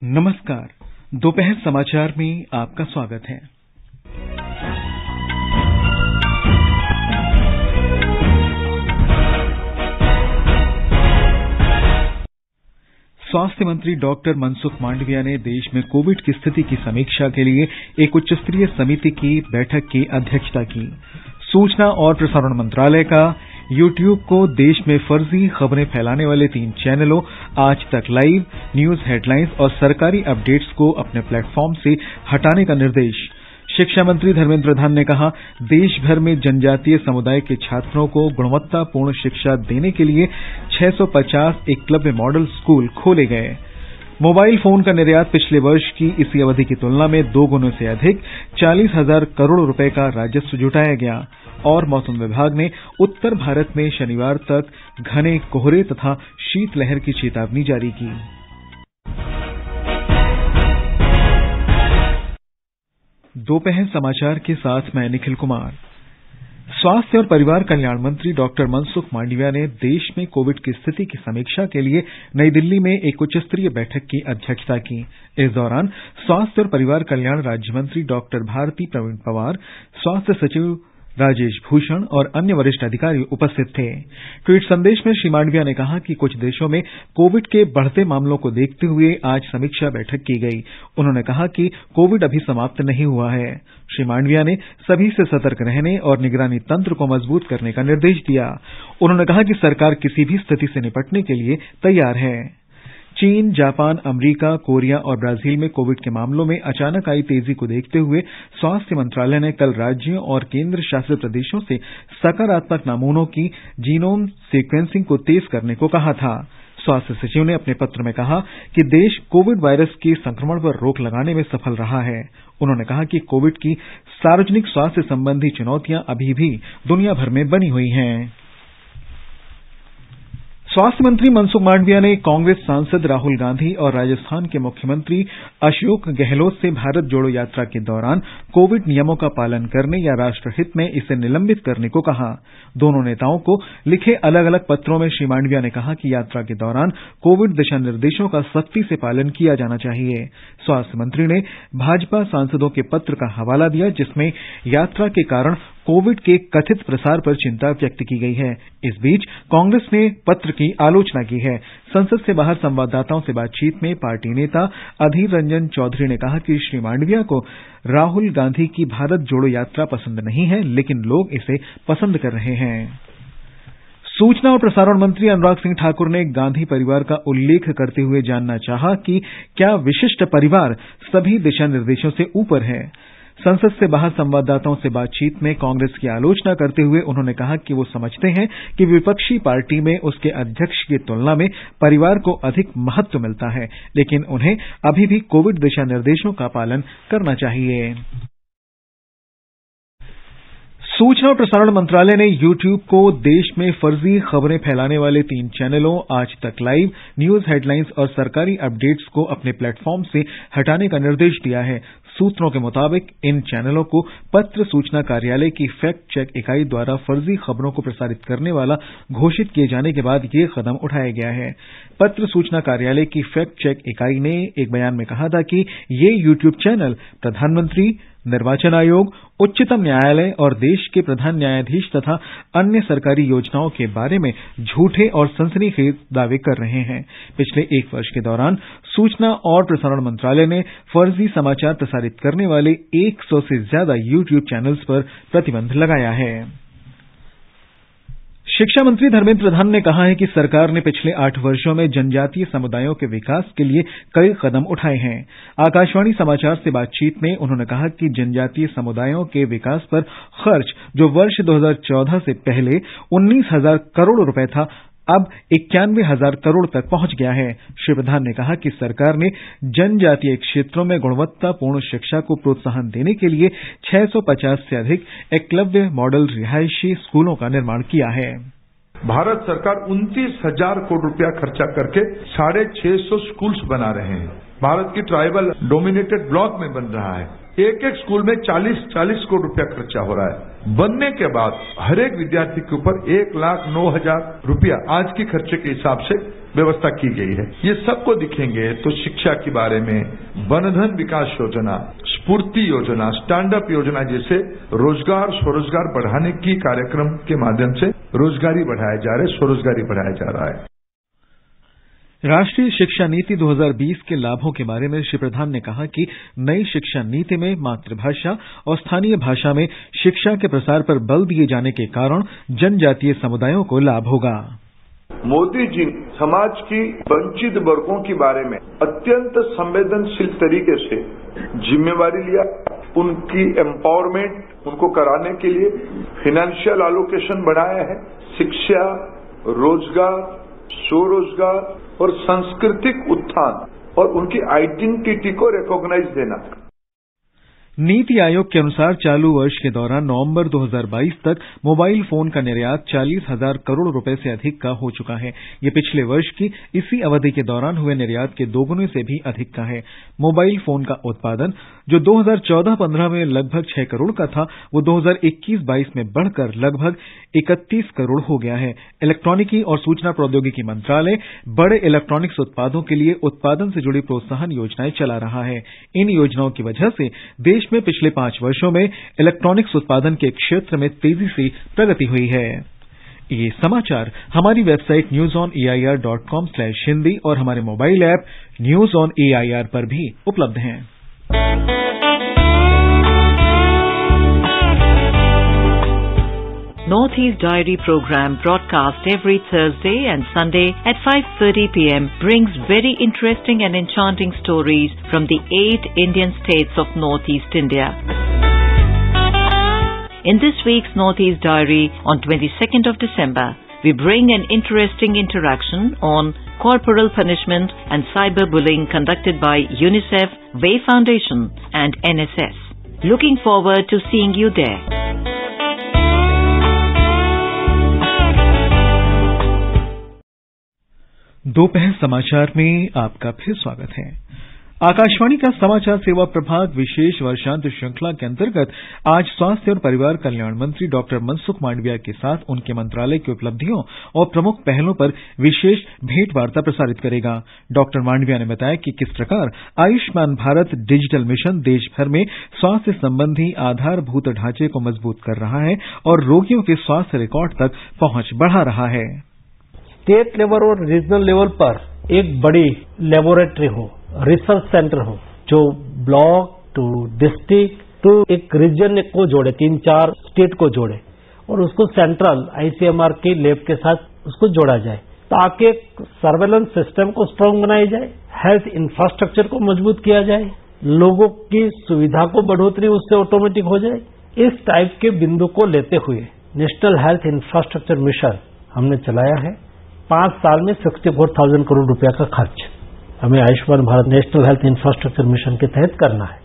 नमस्कार। दोपहर समाचार में आपका स्वागत है। स्वास्थ्य मंत्री डॉक्टर मनसुख मांडविया ने देश में कोविड की स्थिति की समीक्षा के लिए एक उच्च स्तरीय समिति की बैठक की अध्यक्षता की। सूचना और प्रसारण मंत्रालय का यूट्यूब को देश में फर्जी खबरें फैलाने वाले 3 चैनलों आज तक लाइव, न्यूज हेडलाइंस और सरकारी अपडेट्स को अपने प्लेटफॉर्म से हटाने का निर्देश। शिक्षा मंत्री धर्मेंद्र प्रधान ने कहा, देश भर में जनजातीय समुदाय के छात्रों को गुणवत्तापूर्ण शिक्षा देने के लिए 650 एकलव्य मॉडल स्कूल खोले गए। मोबाइल फोन का निर्यात पिछले वर्ष की इसी अवधि की तुलना में 2 गुना से अधिक 40,000 करोड़ रुपए का राजस्व जुटाया गया। और मौसम विभाग ने उत्तर भारत में शनिवार तक घने कोहरे तथा शीतलहर की चेतावनी जारी की। दोपहर समाचार के साथ मैं निखिल कुमार। स्वास्थ्य और परिवार कल्याण मंत्री डॉक्टर मनसुख मांडविया ने देश में कोविड की स्थिति की समीक्षा के लिए नई दिल्ली में एक उच्च स्तरीय बैठक की अध्यक्षता की। इस दौरान स्वास्थ्य और परिवार कल्याण राज्य मंत्री डॉक्टर भारती प्रवीण पवार, स्वास्थ्य सचिव राजेश भूषण और अन्य वरिष्ठ अधिकारी उपस्थित थे। ट्वीट संदेश में श्री मांडविया ने कहा कि कुछ देशों में कोविड के बढ़ते मामलों को देखते हुए आज समीक्षा बैठक की गई। उन्होंने कहा कि कोविड अभी समाप्त नहीं हुआ है। श्री मांडविया ने सभी से सतर्क रहने और निगरानी तंत्र को मजबूत करने का निर्देश दिया। उन्होंने कहा कि सरकार किसी भी स्थिति से निपटने के लिए तैयार है। चीन, जापान, अमेरिका, कोरिया और ब्राजील में कोविड के मामलों में अचानक आई तेजी को देखते हुए स्वास्थ्य मंत्रालय ने कल राज्यों और केंद्र शासित प्रदेशों से सकारात्मक नमूनों की जीनोम सीक्वेंसिंग को तेज करने को कहा था। स्वास्थ्य सचिव ने अपने पत्र में कहा कि देश कोविड वायरस के संक्रमण पर रोक लगाने में सफल रहा है। उन्होंने कहा कि कोविड की सार्वजनिक स्वास्थ्य संबंधी चुनौतियां अभी भी दुनिया भर में बनी हुई हैं। स्वास्थ्य मंत्री मनसुख मांडविया ने कांग्रेस सांसद राहुल गांधी और राजस्थान के मुख्यमंत्री अशोक गहलोत से भारत जोड़ो यात्रा के दौरान कोविड नियमों का पालन करने या राष्ट्रहित में इसे निलंबित करने को कहा। दोनों नेताओं को लिखे अलग अलग पत्रों में श्री मांडविया ने कहा कि यात्रा के दौरान कोविड दिशा निर्देशों का सख्ती से पालन किया जाना चाहिए। स्वास्थ्य मंत्री ने भाजपा सांसदों के पत्र का हवाला दिया, जिसमें यात्रा के कारण कोविड के कथित प्रसार पर चिंता व्यक्त की गई है। इस बीच कांग्रेस ने पत्र की आलोचना की है। संसद से बाहर संवाददाताओं से बातचीत में पार्टी नेता अधीर रंजन चौधरी ने कहा कि श्री मांडविया को राहुल गांधी की भारत जोड़ो यात्रा पसंद नहीं है, लेकिन लोग इसे पसंद कर रहे हैं। सूचना और प्रसारण मंत्री अनुराग सिंह ठाकुर ने गांधी परिवार का उल्लेख करते हुए जानना चाहा कि क्या विशिष्ट परिवार सभी दिशा निर्देशों से ऊपर है। संसद से बाहर संवाददाताओं से बातचीत में कांग्रेस की आलोचना करते हुए उन्होंने कहा कि वो समझते हैं कि विपक्षी पार्टी में उसके अध्यक्ष की तुलना में परिवार को अधिक महत्व मिलता है, लेकिन उन्हें अभी भी कोविड दिशा निर्देशों का पालन करना चाहिए। सूचना और प्रसारण मंत्रालय ने यूट्यूब को देश में फर्जी खबरें फैलाने वाले 3 चैनलों आज तक लाइव, न्यूज हेडलाइंस और सरकारी अपडेट्स को अपने प्लेटफॉर्म से हटाने का निर्देश दिया है। सूत्रों के मुताबिक इन चैनलों को पत्र सूचना कार्यालय की फैक्ट चेक इकाई द्वारा फर्जी खबरों को प्रसारित करने वाला घोषित किए जाने के बाद ये कदम उठाया गया है। पत्र सूचना कार्यालय की फैक्ट चेक इकाई ने एक बयान में कहा था कि ये यूट्यूब चैनल प्रधानमंत्री, निर्वाचन आयोग, उच्चतम न्यायालय और देश के प्रधान न्यायाधीश तथा अन्य सरकारी योजनाओं के बारे में झूठे और सनसनीखेज दावे कर रहे हैं। पिछले 1 वर्ष के दौरान सूचना और प्रसारण मंत्रालय ने फर्जी समाचार प्रसारित करने वाले 100 से ज्यादा यूट्यूब चैनल्स पर प्रतिबंध लगाया है। शिक्षा मंत्री धर्मेंद्र प्रधान ने कहा है कि सरकार ने पिछले 8 वर्षों में जनजातीय समुदायों के विकास के लिए कई कदम उठाए हैं। आकाशवाणी समाचार से बातचीत में उन्होंने कहा कि जनजातीय समुदायों के विकास पर खर्च, जो वर्ष 2014 से पहले 19,000 करोड़ रुपए था, अब 91,000 करोड़ तक पहुंच गया है। श्री प्रधान ने कहा कि सरकार ने जनजातीय क्षेत्रों में गुणवत्तापूर्ण शिक्षा को प्रोत्साहन देने के लिए 650 से अधिक एकलव्य मॉडल रिहायशी स्कूलों का निर्माण किया है। भारत सरकार 29,000 करोड़ रुपया खर्चा करके 650 स्कूल्स बना रहे हैं। भारत की ट्राइबल डोमिनेटेड ब्लॉक में बन रहा है। एक एक स्कूल में 40 करोड़ रुपया खर्चा हो रहा है। बनने के बाद हर एक विद्यार्थी के ऊपर 1,09,000 रुपया आज के खर्चे के हिसाब से व्यवस्था की गई है। ये सबको दिखेंगे तो शिक्षा के बारे में वनधन विकास योजना, स्फूर्ति योजना, स्टैंड अप योजना जैसे रोजगार स्वरोजगार बढ़ाने की कार्यक्रम के माध्यम से रोजगारी बढ़ाया जा रहा है, स्वरोजगारी बढ़ाया जा रहा है। राष्ट्रीय शिक्षा नीति 2020 के लाभों के बारे में श्री प्रधान ने कहा कि नई शिक्षा नीति में मातृभाषा और स्थानीय भाषा में शिक्षा के प्रसार पर बल दिए जाने के कारण जनजातीय समुदायों को लाभ होगा। मोदी जी समाज की वंचित वर्गों के बारे में अत्यंत संवेदनशील तरीके से जिम्मेवारी लिया। उनकी एम्पावरमेंट उनको कराने के लिए फाइनेंशियल एलोकेशन बढ़ाया है। शिक्षा, रोजगार, स्वरोजगार और सांस्कृतिक उत्थान और उनकी आइडेंटिटी को रिकॉग्नाइज देना। नीति आयोग के अनुसार चालू वर्ष के दौरान नवंबर 2022 तक मोबाइल फोन का निर्यात 40,000 करोड़ रुपए से अधिक का हो चुका है। ये पिछले वर्ष की इसी अवधि के दौरान हुए निर्यात के दोगुने से भी अधिक का है। मोबाइल फोन का उत्पादन जो 2014-15 में लगभग 6 करोड़ का था, वो 2021-22 में बढ़कर लगभग 31 करोड़ हो गया है। इलेक्ट्रॉनिकी और सूचना प्रौद्योगिकी मंत्रालय बड़े इलेक्ट्रॉनिक्स उत्पादों के लिए उत्पादन से जुड़ी प्रोत्साहन योजनाएं चला रहा है। इन योजनाओं की वजह से देश में पिछले 5 वर्षों में इलेक्ट्रॉनिक्स उत्पादन के क्षेत्र में तेजी से प्रगति हुई है। ये समाचार हमारी वेबसाइट newsonair.com/hindi और हमारे mobile app news on AIR पर भी उपलब्ध हैं। Northeast Diary program broadcast every Thursday and Sunday at 5:30 p.m. brings very interesting and enchanting stories from the 8 Indian states of Northeast India. In this week's Northeast Diary on 22nd of December, we bring an interesting interaction on corporal punishment and cyberbullying conducted by UNICEF, Way Foundation and NSS. Looking forward to seeing you there. दोपहर समाचार में आपका फिर स्वागत है। आकाशवाणी का समाचार सेवा प्रभाग विशेष वर्षांत श्रृंखला के अंतर्गत आज स्वास्थ्य और परिवार कल्याण मंत्री डॉक्टर मनसुख मांडविया के साथ उनके मंत्रालय की उपलब्धियों और प्रमुख पहलों पर विशेष भेंटवार्ता प्रसारित करेगा। डॉक्टर मांडविया ने बताया कि किस प्रकार आयुष्मान भारत डिजिटल मिशन देश भर में स्वास्थ्य संबंधी आधारभूत ढांचे को मजबूत कर रहा है और रोगियों के स्वास्थ्य रिकॉर्ड तक पहुंच बढ़ा रहा है। स्टेट लेवल और रीजनल लेवल पर एक बड़ी लेबोरेटरी हो, रिसर्च सेंटर हो, जो ब्लॉक टू डिस्ट्रिक्ट टू एक रीजन को जोड़े, 3-4 स्टेट को जोड़े और उसको सेंट्रल आईसीएमआर के लैब के साथ उसको जोड़ा जाए, ताकि सर्वेलेंस सिस्टम को स्ट्रांग बनाया जाए, हेल्थ इंफ्रास्ट्रक्चर को मजबूत किया जाए, लोगों की सुविधा को बढ़ोतरी उससे ऑटोमेटिक हो जाए। इस टाइप के बिंदु को लेते हुए नेशनल हेल्थ इंफ्रास्ट्रक्चर मिशन हमने चलाया है। 5 साल में 64,000 करोड़ रुपया का खर्च हमें Ayushman Bharat national health infrastructure mission के तहत करना है।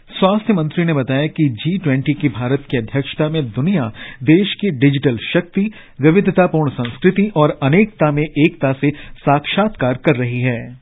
स्वास्थ्य मंत्री ने बताया कि G20 की भारत की अध्यक्षता में दुनिया देश की डिजिटल शक्ति, विविधतापूर्ण संस्कृति और अनेकता में एकता से साक्षात्कार कर रही है।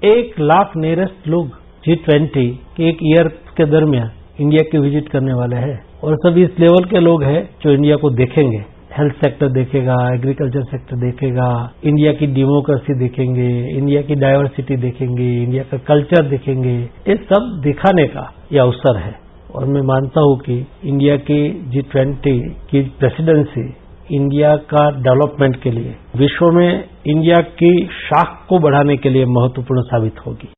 1 लाख नियरेस्ट लोग G20 के एक ईयर के दरमियान इंडिया की विजिट करने वाले हैं और सभी इस लेवल के लोग हैं जो इंडिया को देखेंगे। हेल्थ सेक्टर देखेगा, एग्रीकल्चर सेक्टर देखेगा, इंडिया की डेमोक्रेसी देखेंगे, इंडिया की डाइवर्सिटी देखेंगे, इंडिया का कल्चर देखेंगे। ये सब दिखाने का ये अवसर है और मैं मानता हूं कि इंडिया की G20 की प्रेसिडेंसी इंडिया का डेवलपमेंट के लिए, विश्व में इंडिया की शाख को बढ़ाने के लिए महत्वपूर्ण साबित होगी।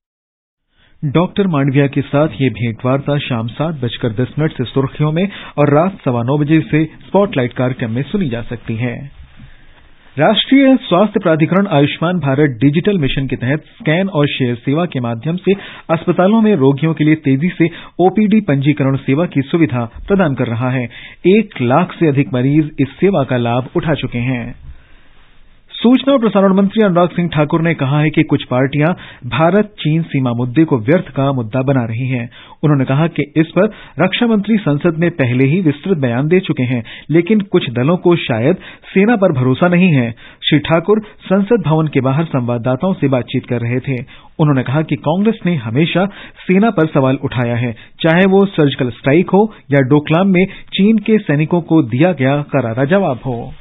डॉक्टर मांडविया के साथ ये भेंटवार्ता शाम 7:10 से सुर्खियों में और रात 9:15 बजे से स्पॉटलाइट कार्यक्रम में सुनी जा सकती है। राष्ट्रीय स्वास्थ्य प्राधिकरण आयुष्मान भारत डिजिटल मिशन के तहत स्कैन और शेयर सेवा के माध्यम से अस्पतालों में रोगियों के लिए तेजी से ओपीडी पंजीकरण सेवा की सुविधा प्रदान कर रहा है। 1 लाख से अधिक मरीज इस सेवा का लाभ उठा चुके हैं। सूचना और प्रसारण मंत्री अनुराग सिंह ठाकुर ने कहा है कि कुछ पार्टियां भारत चीन सीमा मुद्दे को व्यर्थ का मुद्दा बना रही हैं। उन्होंने कहा कि इस पर रक्षा मंत्री संसद में पहले ही विस्तृत बयान दे चुके हैं, लेकिन कुछ दलों को शायद सेना पर भरोसा नहीं है। श्री ठाकुर संसद भवन के बाहर संवाददाताओं से बातचीत कर रहे थे। उन्होंने कहा कि कांग्रेस ने हमेशा सेना पर सवाल उठाया है, चाहे वो सर्जिकल स्ट्राइक हो या डोकलाम में चीन के सैनिकों को दिया गया करारा जवाब हो।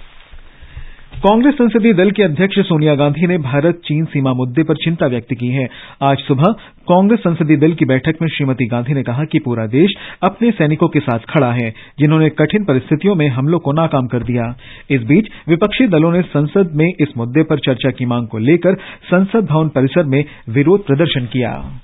कांग्रेस संसदीय दल की अध्यक्ष सोनिया गांधी ने भारत चीन सीमा मुद्दे पर चिंता व्यक्त की है। आज सुबह कांग्रेस संसदीय दल की बैठक में श्रीमती गांधी ने कहा कि पूरा देश अपने सैनिकों के साथ खड़ा है, जिन्होंने कठिन परिस्थितियों में हमलों को नाकाम कर दिया। इस बीच विपक्षी दलों ने संसद में इस मुद्दे पर चर्चा की मांग को लेकर संसद भवन परिसर में विरोध प्रदर्शन किया।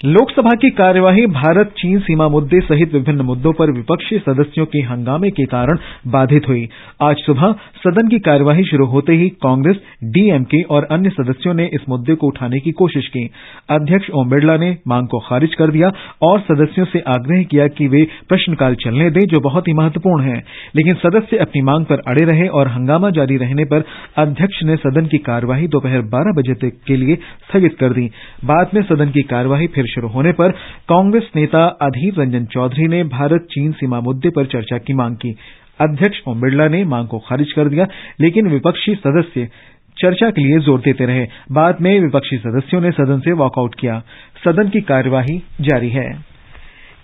लोकसभा की कार्यवाही भारत चीन सीमा मुद्दे सहित विभिन्न मुद्दों पर विपक्षी सदस्यों के हंगामे के कारण बाधित हुई। आज सुबह सदन की कार्यवाही शुरू होते ही कांग्रेस, डीएमके और अन्य सदस्यों ने इस मुद्दे को उठाने की कोशिश की। अध्यक्ष ओम बिरला ने मांग को खारिज कर दिया और सदस्यों से आग्रह किया कि वे प्रश्नकाल चलने दें, जो बहुत ही महत्वपूर्ण है। लेकिन सदस्य अपनी मांग पर अड़े रहे और हंगामा जारी रहने पर अध्यक्ष ने सदन की कार्यवाही दोपहर 12 बजे तक के लिए स्थगित कर दी। बाद में सदन की कार्यवाही फिर शुरू होने पर कांग्रेस नेता अधीर रंजन चौधरी ने भारत चीन सीमा मुद्दे पर चर्चा की मांग की। अध्यक्ष ओम बिरला ने मांग को खारिज कर दिया, लेकिन विपक्षी सदस्य चर्चा के लिए जोर देते रहे। बाद में विपक्षी सदस्यों ने सदन से वॉकआउट किया। सदन की कार्यवाही जारी है।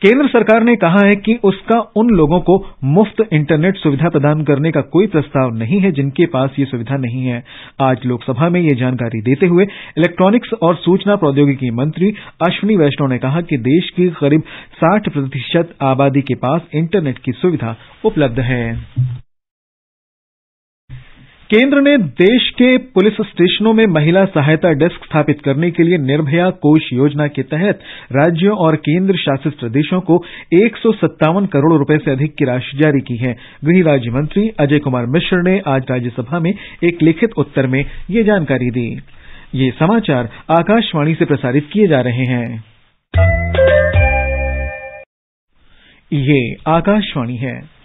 केंद्र सरकार ने कहा है कि उसका उन लोगों को मुफ्त इंटरनेट सुविधा प्रदान करने का कोई प्रस्ताव नहीं है जिनके पास ये सुविधा नहीं है। आज लोकसभा में ये जानकारी देते हुए इलेक्ट्रॉनिक्स और सूचना प्रौद्योगिकी मंत्री अश्विनी वैष्णव ने कहा कि देश की करीब 60% आबादी के पास इंटरनेट की सुविधा उपलब्ध है। केंद्र ने देश के पुलिस स्टेशनों में महिला सहायता डेस्क स्थापित करने के लिए निर्भया कोष योजना के तहत राज्यों और केंद्र शासित प्रदेशों को 157 करोड़ रुपए से अधिक की राशि जारी की है। गृह राज्य मंत्री अजय कुमार मिश्र ने आज राज्यसभा में एक लिखित उत्तर में ये जानकारी दी। ये समाचार आकाशवाणी से प्रसारित किए जा रहे हैं। ये आकाशवाणी है।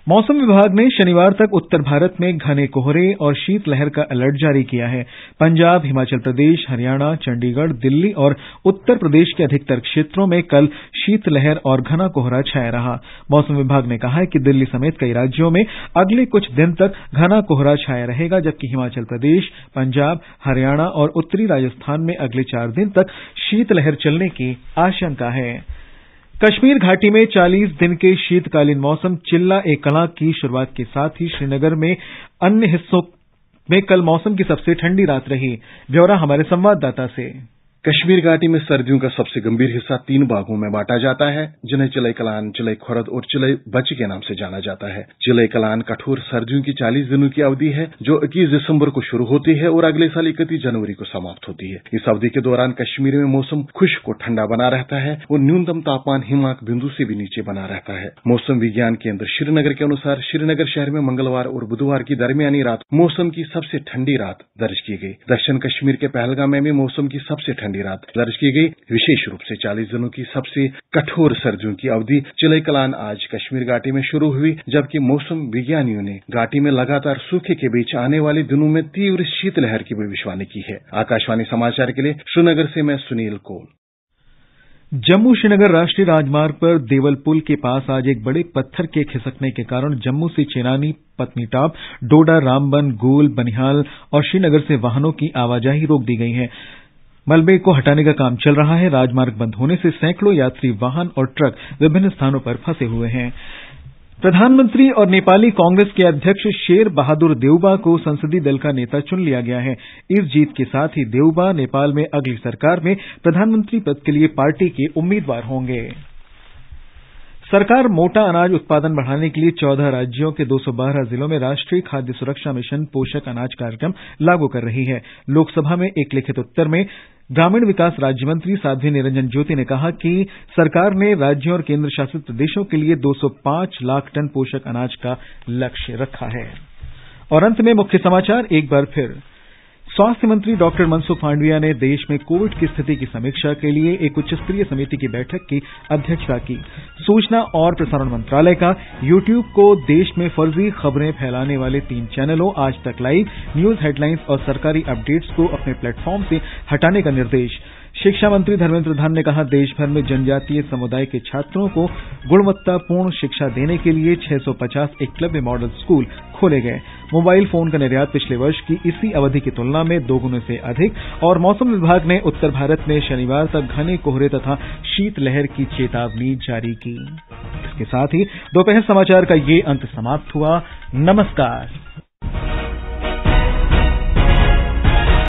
मौसम विभाग ने शनिवार तक उत्तर भारत में घने कोहरे और शीतलहर का अलर्ट जारी किया है। पंजाब, हिमाचल प्रदेश, हरियाणा, चंडीगढ़, दिल्ली और उत्तर प्रदेश के अधिकतर क्षेत्रों में कल शीतलहर और घना कोहरा छाया रहा। मौसम विभाग ने कहा है कि दिल्ली समेत कई राज्यों में अगले कुछ दिन तक घना कोहरा छाया रहेगा, जबकि हिमाचल प्रदेश, पंजाब, हरियाणा और उत्तरी राजस्थान में अगले 4 दिन तक शीतलहर चलने की आशंका है। कश्मीर घाटी में 40 दिन के शीतकालीन मौसम चिल्ला-ए-कलां की शुरुआत के साथ ही श्रीनगर में अन्य हिस्सों में कल मौसम की सबसे ठंडी रात रही। ब्यौरा हमारे संवाददाता से। कश्मीर घाटी में सर्दियों का सबसे गंभीर हिस्सा 3 भागों में बांटा जाता है, जिन्हें चिलई-कलान, चिलई-खुरद और चिलई-बच के नाम से जाना जाता है। चिलई-कलान कठोर सर्दियों की 40 दिनों की अवधि है, जो 21 दिसंबर को शुरू होती है और अगले साल 31 जनवरी को समाप्त होती है। इस अवधि के दौरान कश्मीर में मौसम खुश्क और ठंडा बना रहता है और न्यूनतम तापमान हिमांक बिंदु से भी नीचे बना रहता है। मौसम विज्ञान केंद्र श्रीनगर के अनुसार श्रीनगर शहर में मंगलवार और बुधवार की दरमियानी रात मौसम की सबसे ठंडी रात दर्ज की गई। दक्षिण कश्मीर के पहलगाम में भी मौसम की सबसे ठंडी रात दर्ज की गई। विशेष रूप से 40 दिनों की सबसे कठोर सर्दियों की अवधि चिलई-कलान आज कश्मीर घाटी में शुरू हुई, जबकि मौसम विज्ञानियों ने घाटी में लगातार सूखे के बीच आने वाले दिनों में तीव्र शीतलहर की भविष्यवाणी की है। आकाशवाणी समाचार के लिए श्रीनगर से मैं सुनील कौल। जम्मू श्रीनगर राष्ट्रीय राजमार्ग पर देवल पुल के पास आज एक बड़े पत्थर के खिसकने के कारण जम्मू से चेनानी, पत्नीटाप, डोडा, रामबन, गोल, बनिहाल और श्रीनगर से वाहनों की आवाजाही रोक दी गई है। मलबे को हटाने का काम चल रहा है। राजमार्ग बंद होने से सैकड़ों यात्री वाहन और ट्रक विभिन्न स्थानों पर फंसे हुए हैं। प्रधानमंत्री और नेपाली कांग्रेस के अध्यक्ष शेर बहादुर देउबा को संसदीय दल का नेता चुन लिया गया है। इस जीत के साथ ही देउबा नेपाल में अगली सरकार में प्रधानमंत्री पद के लिए पार्टी के उम्मीदवार होंगे। सरकार मोटा अनाज उत्पादन बढ़ाने के लिए 14 राज्यों के 212 जिलों में राष्ट्रीय खाद्य सुरक्षा मिशन पोषक अनाज कार्यक्रम लागू कर रही है। लोकसभा में एक लिखित उत्तर में ग्रामीण विकास राज्य मंत्री साध्वी निरंजन ज्योति ने कहा कि सरकार ने राज्यों और केंद्र शासित प्रदेशों के लिए 205 लाख टन पोषक अनाज का लक्ष्य रखा है। और अंत में मुख्य समाचार एक बार फिर। स्वास्थ्य मंत्री डॉक्टर मनसुख मांडविया ने देश में कोविड की स्थिति की समीक्षा के लिए एक उच्च स्तरीय समिति की बैठक की अध्यक्षता की। सूचना और प्रसारण मंत्रालय का यूट्यूब को देश में फर्जी खबरें फैलाने वाले 3 चैनलों आज तक लाइव, न्यूज हेडलाइंस और सरकारी अपडेट्स को अपने प्लेटफॉर्म से हटाने का निर्देश। शिक्षा मंत्री धर्मेंद्र प्रधान ने कहा, देश भर में जनजातीय समुदाय के छात्रों को गुणवत्तापूर्ण शिक्षा देने के लिए 650 एकलव्य मॉडल स्कूल खोले गए। मोबाइल फोन का निर्यात पिछले वर्ष की इसी अवधि की तुलना में 2 गुने से अधिक। और मौसम विभाग ने उत्तर भारत में शनिवार तक घने कोहरे तथा शीतलहर की चेतावनी जारी की। इसके साथ ही दोपहर समाचार का ये अंक समाप्त हुआ। नमस्कार।